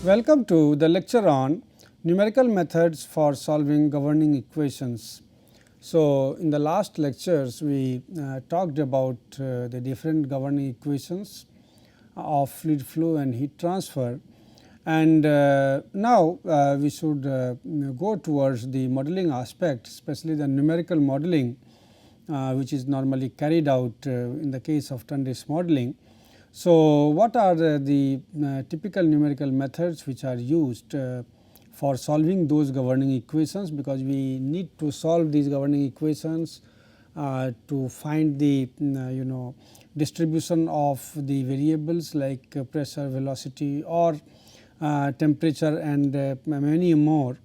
Welcome to the lecture on numerical methods for solving governing equations. So, in the last lectures we talked about the different governing equations of fluid flow and heat transfer, and now we should go towards the modeling aspect, especially the numerical modeling which is normally carried out in the case of turn-based modeling. So, what are the typical numerical methods which are used for solving those governing equations, because we need to solve these governing equations to find the distribution of the variables like pressure, velocity or temperature and many more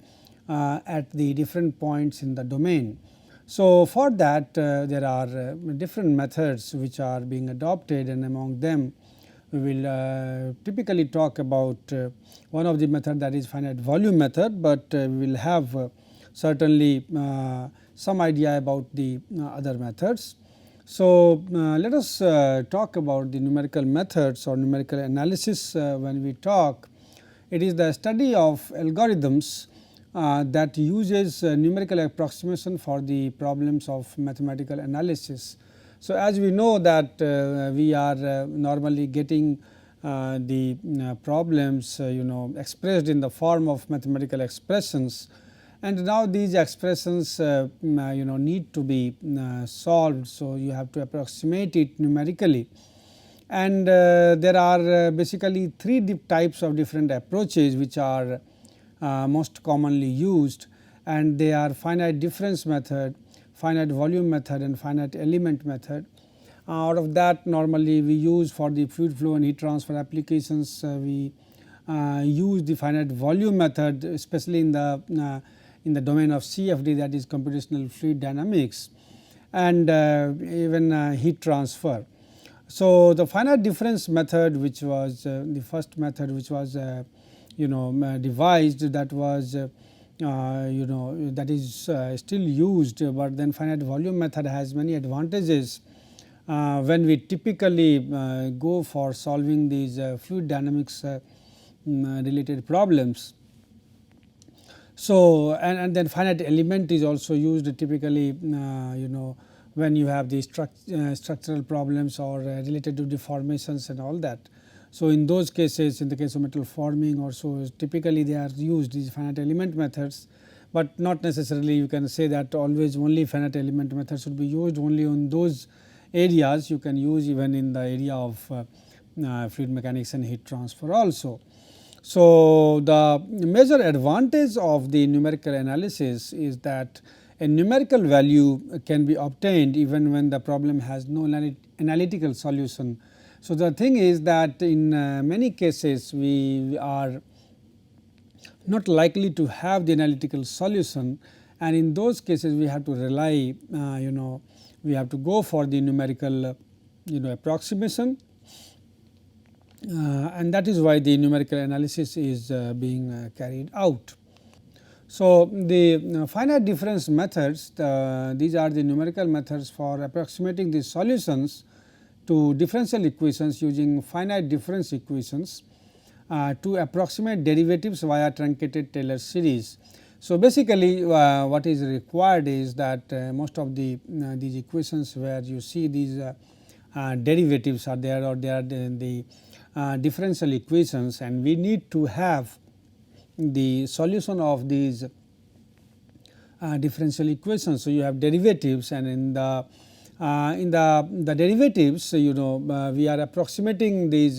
at the different points in the domain. So, for that there are different methods which are being adopted, and among them we will typically talk about one of the method, that is finite volume method, but we will have certainly some idea about the other methods. So, let us talk about the numerical methods or numerical analysis. When we talk, it is the study of algorithms that uses numerical approximation for the problems of mathematical analysis. So, as we know that we are normally getting the problems expressed in the form of mathematical expressions, and now these expressions need to be solved. So, you have to approximate it numerically, and there are basically three types of different approaches which are most commonly used, and they are finite difference method, finite volume method and finite element method. Out of that, normally we use for the fluid flow and heat transfer applications, we use the finite volume method, especially in the domain of CFD, that is computational fluid dynamics, and even heat transfer. So, the finite difference method, which was the first method which was devised, that was that is still used, but then finite volume method has many advantages when we typically go for solving these fluid dynamics related problems. So, and then finite element is also used typically when you have these structural problems or related to deformations and all that. So, in those cases, in the case of metal forming or so, typically they are used these finite element methods, but not necessarily you can say that always only finite element methods should be used only on those areas. You can use even in the area of fluid mechanics and heat transfer also. So, the major advantage of the numerical analysis is that a numerical value can be obtained even when the problem has no analytical solution. So, the thing is that in many cases we are not likely to have the analytical solution, and in those cases we have to rely we have to go for the numerical approximation, and that is why the numerical analysis is being carried out. So, the finite difference methods, these are the numerical methods for approximating the solutions to differential equations using finite difference equations to approximate derivatives via truncated Taylor series. So, basically what is required is that most of these equations where you see these derivatives are there, or they are the differential equations, and we need to have the solution of these differential equations. So, you have derivatives, and in the derivatives we are approximating these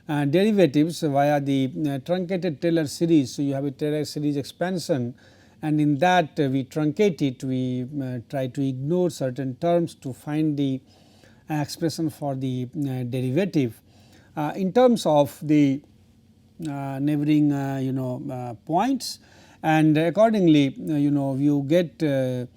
derivatives via the truncated Taylor series. So, you have a Taylor series expansion, and in that we truncate it, we try to ignore certain terms to find the expression for the derivative in terms of the neighboring points, and accordingly you get the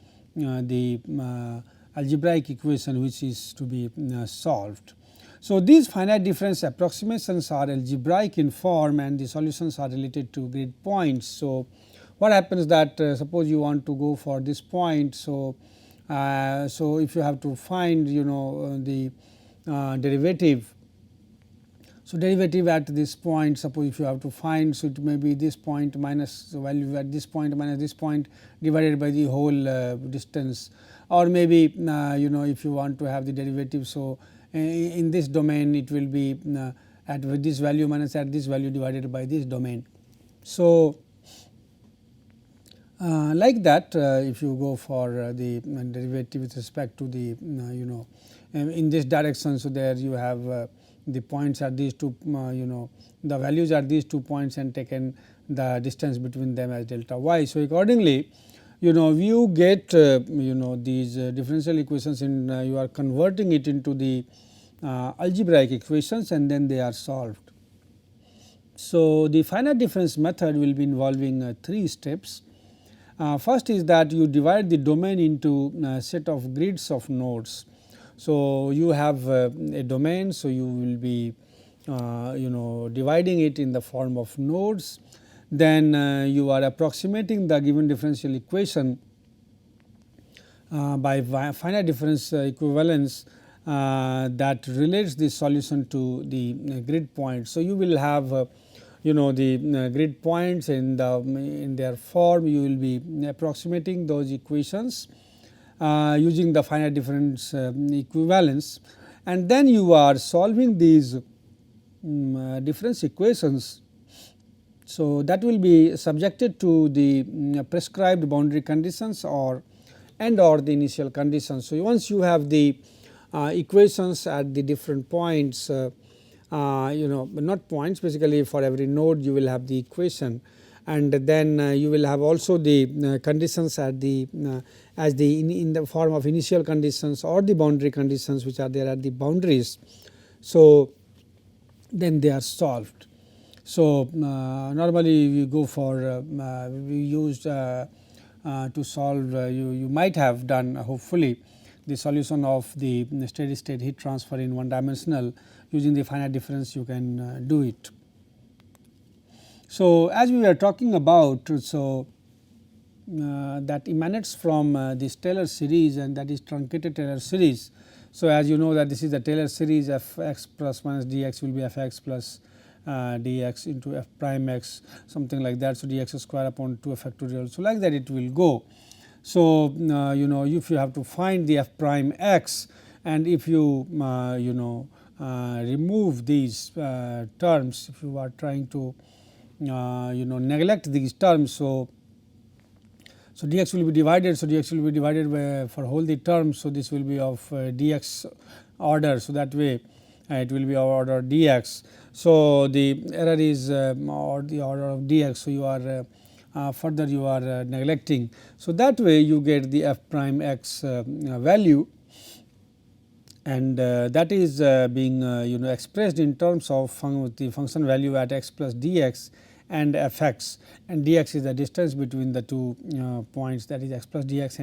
algebraic equation which is to be solved. So, these finite difference approximations are algebraic in form, and the solutions are related to grid points. So, what happens that suppose you want to go for this point. So, if you have to find the derivative, So, derivative at this point, suppose if you have to find, so it may be this point minus the value at this point minus this point divided by the whole distance, or maybe if you want to have the derivative. So, in this domain it will be at this value minus at this value divided by this domain. So, like that if you go for the derivative with respect to the in this direction. So, there you have the points are these two the values are these 2 points and taken the distance between them as delta y. So, accordingly you get these differential equations in you are converting it into the algebraic equations and then they are solved. So, the finite difference method will be involving 3 steps. First is that you divide the domain into a set of grids of nodes. So, you have a domain. So, you will be dividing it in the form of nodes, then you are approximating the given differential equation by finite difference equivalence that relates the solution to the grid point. So, you will have the grid points in their form. You will be approximating those equations using the finite difference equivalence, and then you are solving these difference equations. So, that will be subjected to the prescribed boundary conditions or the initial conditions. So, once you have the equations at the different points, not points, basically for every node you will have the equation, and then you will have also the conditions at the in the form of initial conditions or the boundary conditions which are there at the boundaries. So, then they are solved. So, normally we go for we used to solve you might have done hopefully the solution of the steady state heat transfer in one dimensional using the finite difference. You can do it. So, as we were talking about, so that emanates from this Taylor series, and that is truncated Taylor series. So, as you know that this is the Taylor series, f x plus minus d x will be f x plus d x into f prime x, something like that. So, d x square upon 2 f factorial. So, like that it will go. So, if you have to find the f prime x, and if you remove these terms, if you are trying to neglect these terms. So, dx will be divided. So, dx will be divided by for whole the terms. So, this will be of dx order. So, that way it will be of order dx. So, the error is or the order of dx. So, you are further you are neglecting. So, that way you get the f prime x value, and that is being expressed in terms of the function value at x plus dx and f x, and dx is the distance between the two points, that is x plus dx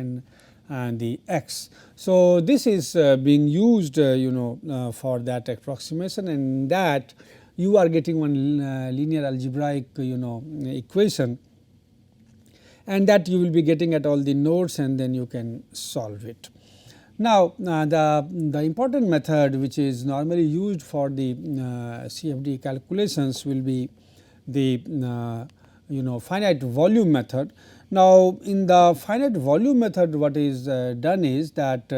and the x. So, this is being used for that approximation, and that you are getting one linear algebraic equation, and that you will be getting at all the nodes, and then you can solve it. Now, the important method which is normally used for the CFD calculations will be the finite volume method. Now, in the finite volume method, what is done is that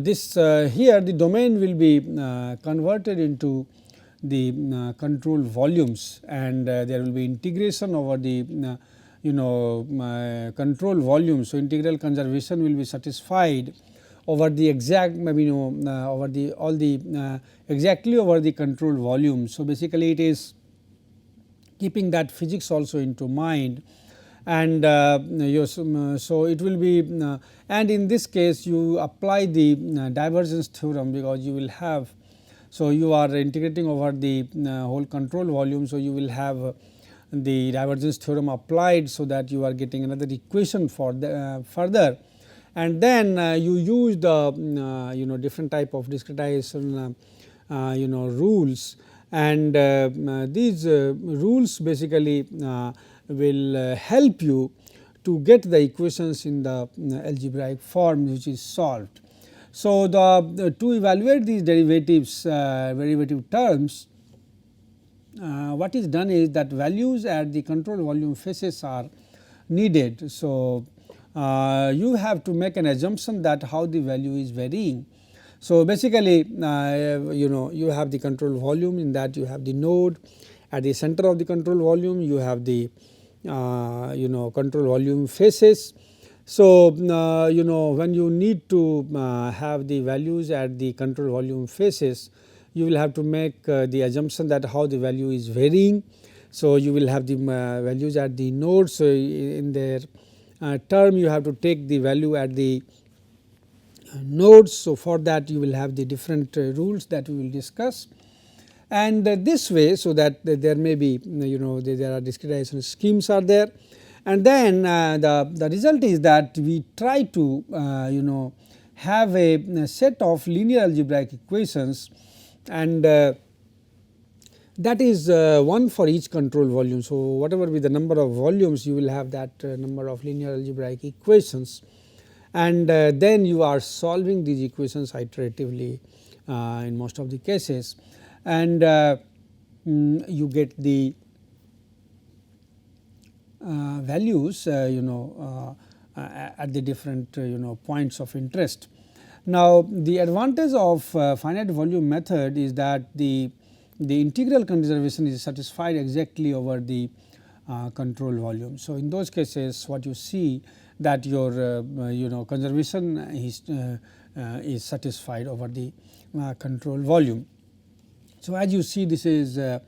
this here the domain will be converted into the control volumes, and there will be integration over the control volume. So, integral conservation will be satisfied over the exact over the all the exactly over the control volume. So, basically it is keeping that physics also into mind, and so it will be and in this case you apply the divergence theorem, because you will have, so you are integrating over the whole control volume. So, you will have the divergence theorem applied, so that you are getting another equation for the further, and then you use the different type of discretization rules, and these rules basically will help you to get the equations in the algebraic form which is solved. So, to evaluate these derivatives derivative terms, what is done is that values at the control volume faces are needed. So, you have to make an assumption that how the value is varying. So, basically you have the control volume, in that you have the node at the center of the control volume, you have the control volume faces. So, when you need to have the values at the control volume faces, you will have to make the assumption that how the value is varying. So, you will have the values at the nodes. So, in their term you have to take the value at the nodes. So, for that you will have the different rules that we will discuss, and this way, so that there may be there are discretization schemes are there, and then the result is that we try to have a set of linear algebraic equations, and that is one for each control volume. So, whatever be the number of volumes, you will have that number of linear algebraic equations, and then you are solving these equations iteratively in most of the cases, and you get the values at the different points of interest. Now, the advantage of finite volume method is that the integral conservation is satisfied exactly over the control volume. So, in those cases what you see that your conservation is satisfied over the control volume. So, as you see, this is a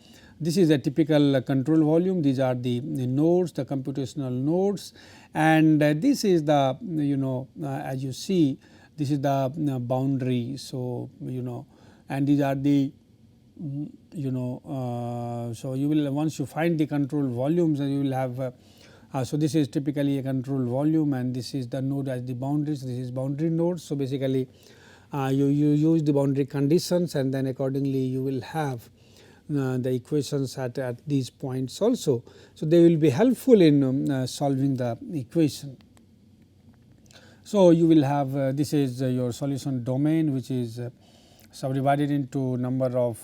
typical control volume. These are the nodes, the computational nodes, and this is the as you see, this is the boundary. So, and these are the so you will, once you find the control volumes, and you will have so this is typically a control volume, and this is the node as the boundaries. This is boundary nodes. So, basically you use the boundary conditions, and then accordingly you will have the equations at these points also. So, they will be helpful in solving the equation. So, you will have this is your solution domain, which is subdivided into number of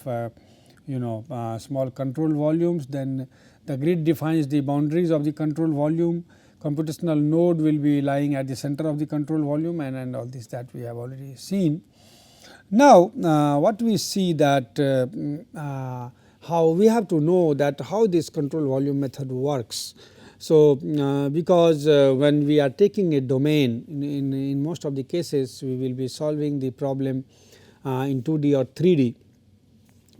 small control volumes. Then the grid defines the boundaries of the control volume. Computational node will be lying at the center of the control volume, and all this that we have already seen. Now, what we see that how we have to know that how this control volume method works. So, because when we are taking a domain, in most of the cases we will be solving the problem in 2D or 3D,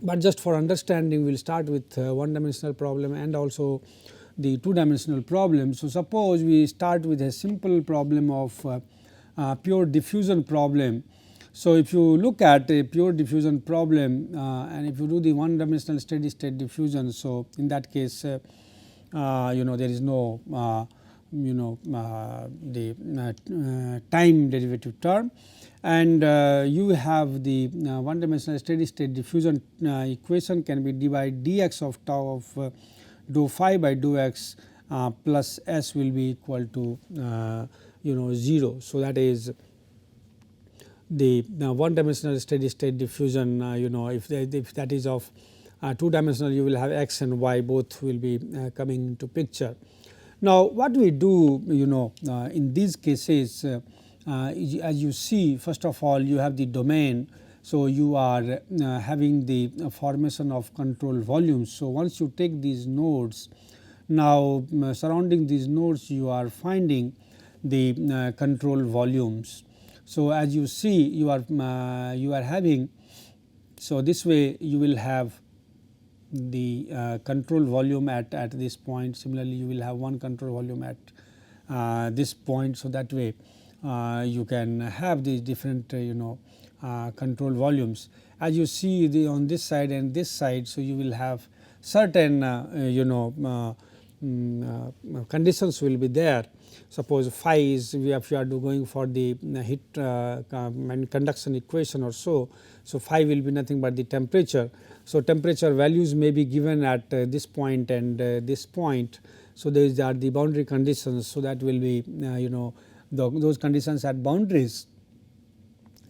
but just for understanding we will start with one dimensional problem and also the two dimensional problem. So, suppose we start with a simple problem of pure diffusion problem. So, if you look at a pure diffusion problem and if you do the one dimensional steady state diffusion, so in that case there is no the time derivative term, and you have the one dimensional steady state diffusion equation can be d by dx of tau of dou phi by dou x plus s will be equal to 0. So, that is the one dimensional steady state diffusion. If that is of two dimensional, you will have x and y both will be coming into picture. Now, what we do in these cases, as you see, first of all you have the domain. So, you are having the formation of control volumes. So, once you take these nodes, now surrounding these nodes you are finding the control volumes. So, as you see, you are having, so this way you will have the control volume at this point. Similarly, you will have one control volume at this point. So, that way you can have these different control volumes. As you see on this side and this side, so you will have certain conditions will be there. Suppose phi is, if you are going for the heat and conduction equation or so, so phi will be nothing but the temperature. So, temperature values may be given at this point and this point. So, these are the boundary conditions. So, that will be those conditions at boundaries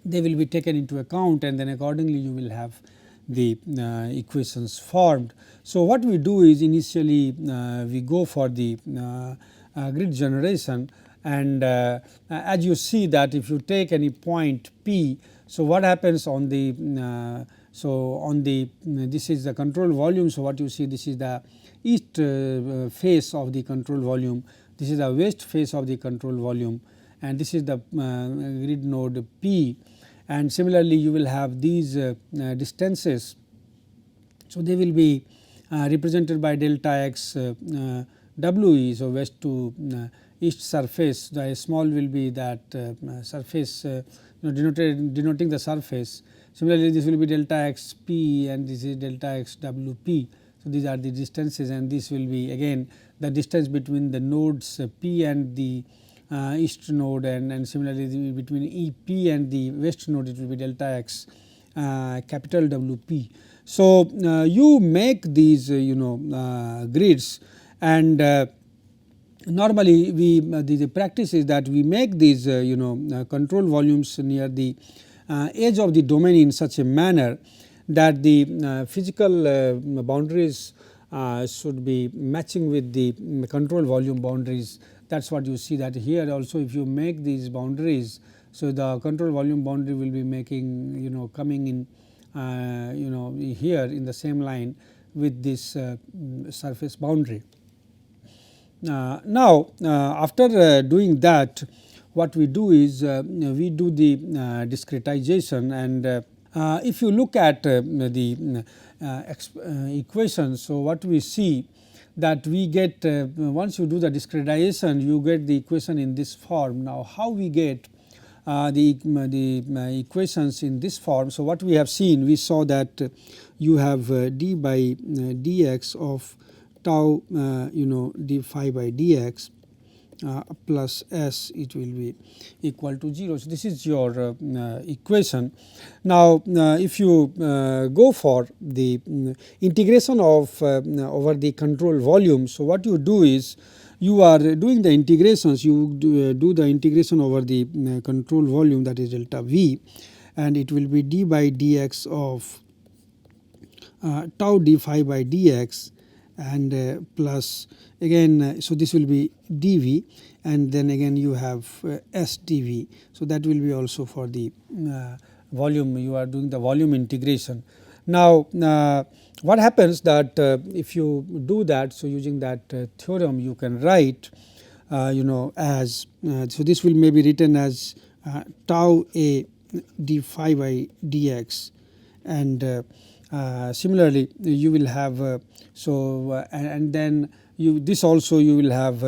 they will be taken into account, and then accordingly you will have the equations formed. So, what we do is initially we go for the grid generation, and as you see that if you take any point P, so what happens on the this is the control volume. So, what you see, this is the east face of the control volume, this is the west face of the control volume, and this is the grid node P, and similarly you will have these distances. So, they will be represented by delta x WE. So, west to east surface, the small will be that surface denoting the surface. Similarly, this will be delta x P and this is delta x WP. So, these are the distances, and this will be again the distance between the nodes P and the east node, and similarly between EP and the west node it will be delta x capital WP. So, you make these grids, and normally we the practice is that we make these control volumes near the edge of the domain in such a manner that the physical boundaries should be matching with the control volume boundaries. That is what you see, that here also if you make these boundaries. So, the control volume boundary will be making coming in here in the same line with this surface boundary. Now, after doing that, what we do is we do the discretization, and if you look at the equation. So, what we see that we get once you do the discretization, you get the equation in this form. Now, how we get the equations in this form? So, what we have seen, we saw that you have d by dx of tau d phi by dx plus s, it will be equal to 0. So, this is your equation. Now, if you go for the integration of over the control volume. So, what you do is you are doing the integrations, you do the integration over the control volume, that is delta V, and it will be d by dx of tau d phi by dx, and plus again, so this will be dV, and then again you have s dV. So, that will be also for the volume, you are doing the volume integration. Now, what happens that if you do that, so using that theorem you can write as so this will may be written as tau a d phi by dx, and similarly you will have and then this also you will have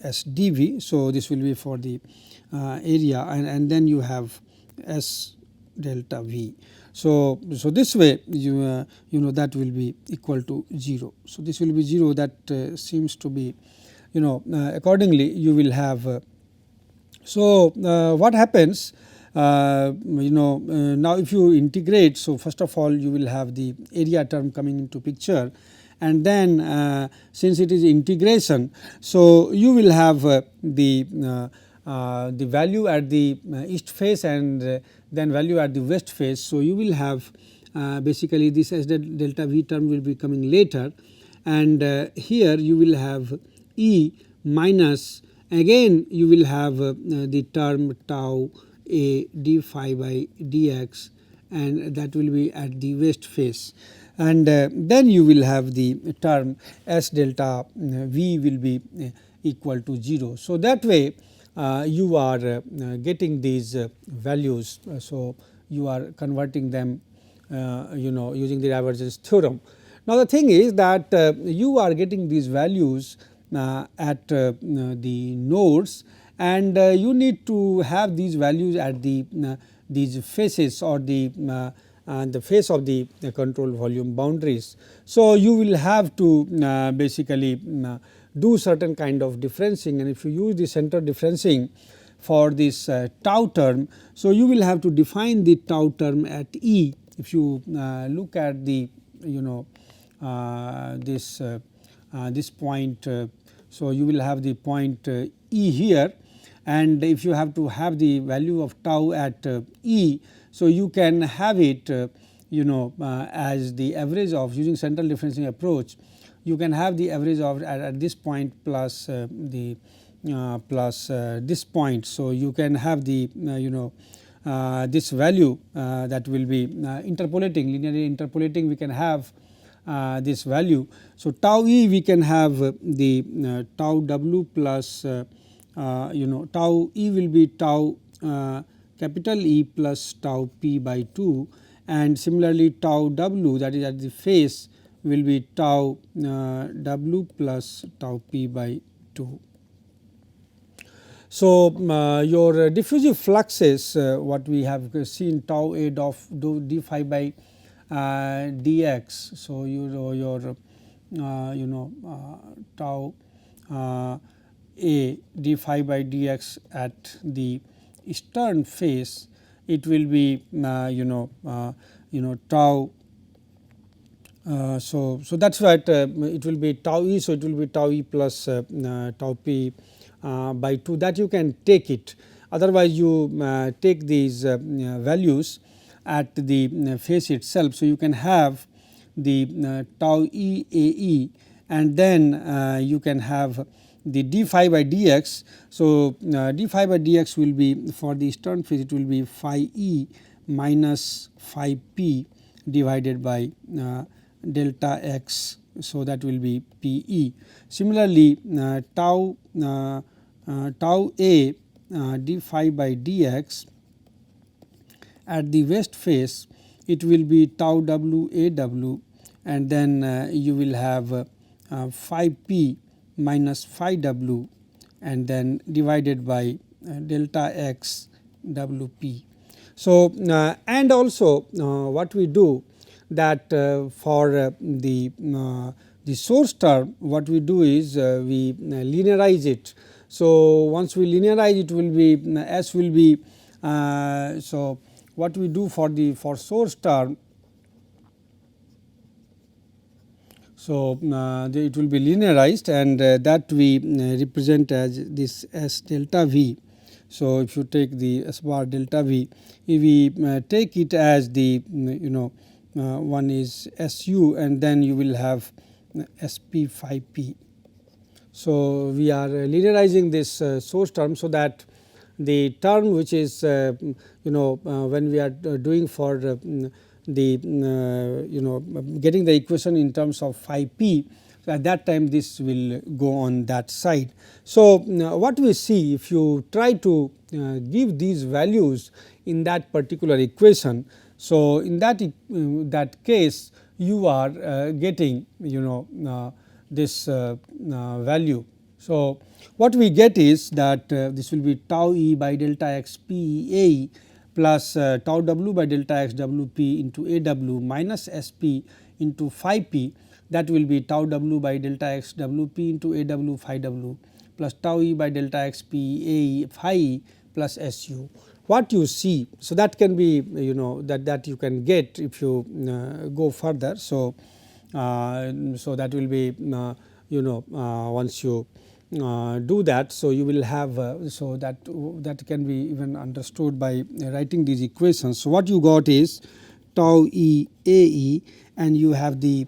s dV. So, this will be for the area, and then you have s delta V. So, this way you that will be equal to 0. So, this will be 0, that seems to be accordingly you will have. What happens now if you integrate. So, first of all you will have the area term coming into picture, and then since it is integration, so you will have the value at the east face and then value at the west face. So, you will have basically this as delta V term will be coming later, and here you will have E minus, again you will have the term tau a d phi by dx, and that will be at the west face, and then you will have the term s delta V will be equal to 0. So, that way you are getting these values. So, you are converting them using the divergence theorem. Now, the thing is that you are getting these values at the nodes, and you need to have these values at the these faces or the face of the control volume boundaries. So, you will have to basically do certain kind of differencing, and if you use the center differencing for this tau term. So, you will have to define the tau term at E. If you look at the this point, so you will have the point E here, and if you have to have the value of tau at E. So, you can have it as the average of using central differentiation approach, you can have the average of at this point plus this point. So, you can have the this value that will be interpolating, linearly interpolating, we can have this value. So, tau E we can have the tau W plus tau E will be tau capital E plus tau P by 2, and similarly tau W, that is at the face, will be tau W plus tau P by 2. So, your diffusive fluxes, what we have seen, tau A d phi by dx. So, your tau A d phi by dx at the stern face, it will be tau. So that is what it will be tau E. So, it will be tau E plus tau P by 2, that you can take it. Otherwise, you take these values at the face itself. So, you can have the tau E A E, and then you can have the d phi by dx. So, d phi by dx will be for the stern phase, it will be phi E minus phi P divided by delta x. So, that will be P E. Similarly, tau A d phi by dx at the west face, it will be tau W A W, and then you will have phi P minus phi W, and then divided by delta x W P. So, and also what we do that for the source term, what we do is we linearize it. So, once we linearize, it will be S will be so what we do for source term. So, it will be linearized, and that we represent as this S delta V. So, if you take the S bar delta V, if we take it as the one is SU, and then you will have SP phi P. So, we are linearizing this source term, so that the term which is when we are doing for the getting the equation in terms of phi P, so at that time this will go on that side. So, what we see, if you try to give these values in that particular equation, so in that case you are getting this value. So, what we get is that this will be tau E by delta x P A plus tau W by delta x W P into A W minus S P into phi P, that will be tau W by delta x W P into A W phi W plus tau E by delta x P A phi E plus S U. What you see, so that can be that you can get if you go further. So, so that will be once you do that, so you will have so that can be even understood by writing these equations. So, what you got is tau E A E, and you have the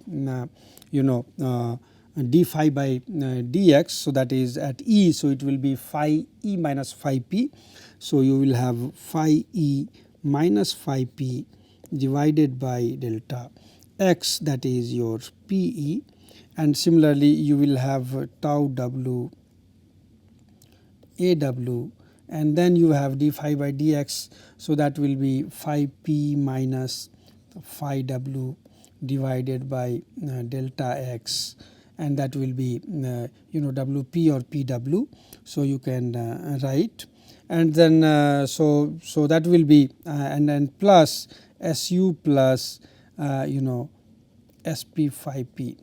d phi by dx. So, that is at E. So, it will be phi E minus phi P. So, you will have phi E minus phi P divided by delta x, that is your P E, and similarly you will have tau W A W, and then you have d phi by dx. So, that will be phi P minus phi W divided by delta x, and that will be W P or P W. So, you can write, and then so that will be and then plus S U plus S P phi P.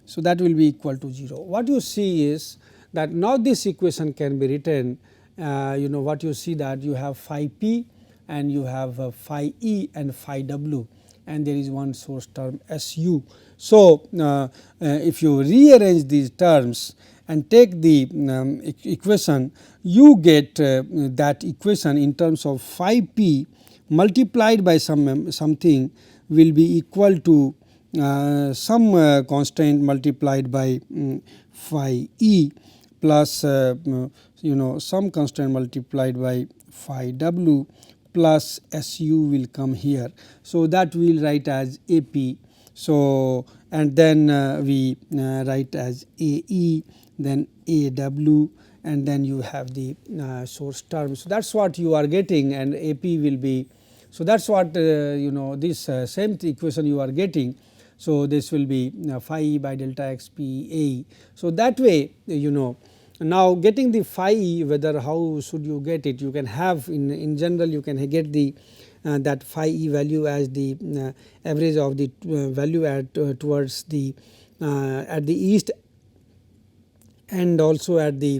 So, that will be equal to 0. What you see is that now this equation can be written, what you see, that you have phi P and you have phi E and phi W, and there is one source term S U. So, if you rearrange these terms and take the equation, you get that equation in terms of phi p multiplied by something will be equal to some constant multiplied by phi e plus some constant multiplied by phi w plus SU will come here. So, that we will write as AP. So, and then we write as AE, then AW, and then you have the source term. So, that is what you are getting, and AP will be. So, that is what this same equation you are getting. So, this will be phi E by delta x p A. So, that way now getting the phi E, whether how should you get it, you can have in general you can get the that phi E value as the average of the value at towards the at the east and also at the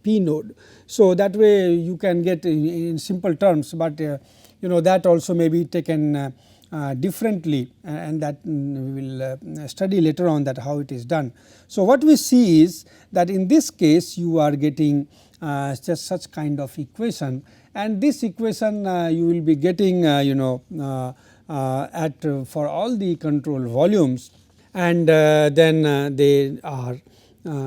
P node. So, that way you can get in simple terms, but that also may be taken differently, and that we will study later on that how it is done. So, what we see is that in this case you are getting just such kind of equation, and this equation you will be getting at for all the control volumes, and then they are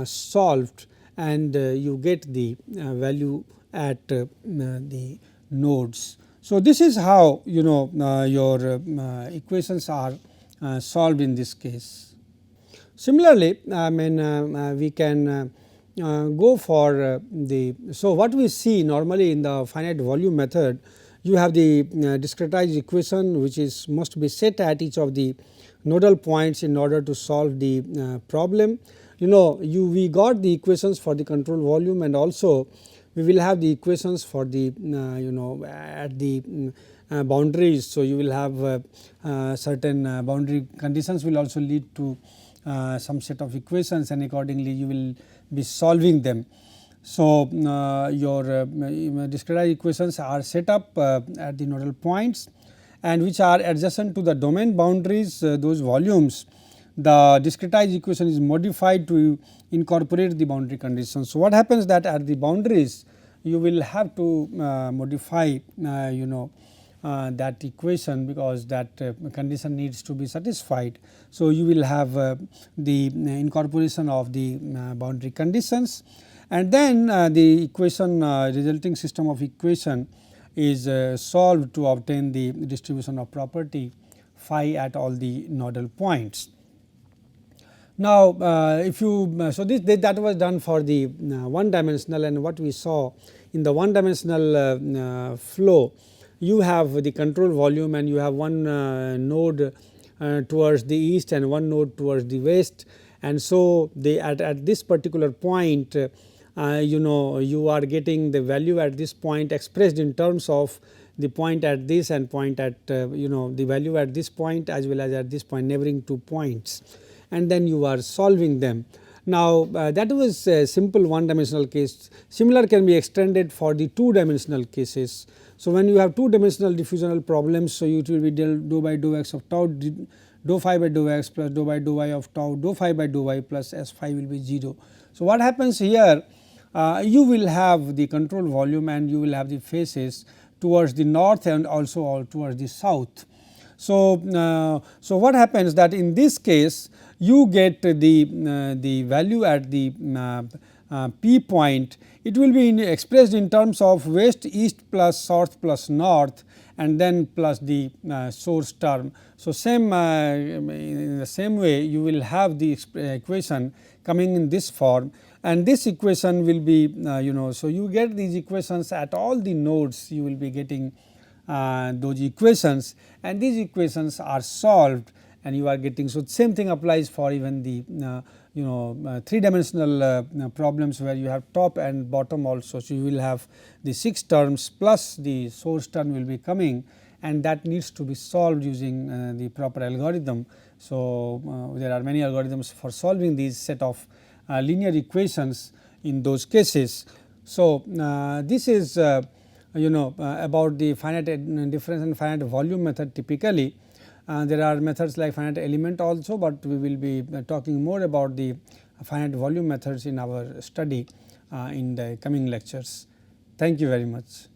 solved, and you get the value at the nodes. So, this is how your equations are solved in this case. Similarly, I mean we can go for the. So, what we see normally in the finite volume method, you have the discretized equation which is must be set at each of the nodal points in order to solve the problem. We got the equations for the control volume, and also we will have the equations for the at the boundaries. So, you will have certain boundary conditions will also lead to some set of equations, and accordingly you will be solving them. So, your discretized equations are set up at the nodal points, and which are adjacent to the domain boundaries, those volumes. The discretized equation is modified to incorporate the boundary conditions. So, what happens that at the boundaries you will have to modify that equation, because that condition needs to be satisfied. So, you will have the incorporation of the boundary conditions, and then the equation resulting system of equation is solved to obtain the distribution of property phi at all the nodal points. Now, if you so that was done for the one dimensional, and what we saw in the one dimensional flow, you have the control volume, and you have one node towards the east and one node towards the west, and so they at this particular point you are getting the value at this point expressed in terms of the point at this and point at the value at this point as well as at this point, neighboring 2 points, and then you are solving them. Now, that was a simple one dimensional case. Similar can be extended for the 2 dimensional cases. So, when you have 2 dimensional diffusional problems, so it will be dou by dou x of tau, dou phi by dou x plus dou by dou y of tau, dou phi by dou y plus S phi will be 0. So, what happens here, you will have the control volume, and you will have the phases towards the north and also towards the south. So, so what happens that in this case you get the value at the P point, it will be expressed in terms of west, east plus south plus north, and then plus the source term. So, same in the same way you will have the equation coming in this form, and this equation will be so you get these equations at all the nodes, you will be getting those equations, and these equations are solved, and you are getting. So, same thing applies for even the 3 dimensional problems where you have top and bottom also. So, you will have the 6 terms plus the source term will be coming, and that needs to be solved using the proper algorithm. So, there are many algorithms for solving these set of linear equations in those cases. So, this is about the finite difference and finite volume method typically. There are methods like finite element also, but we will be talking more about the finite volume methods in our study in the coming lectures. Thank you very much.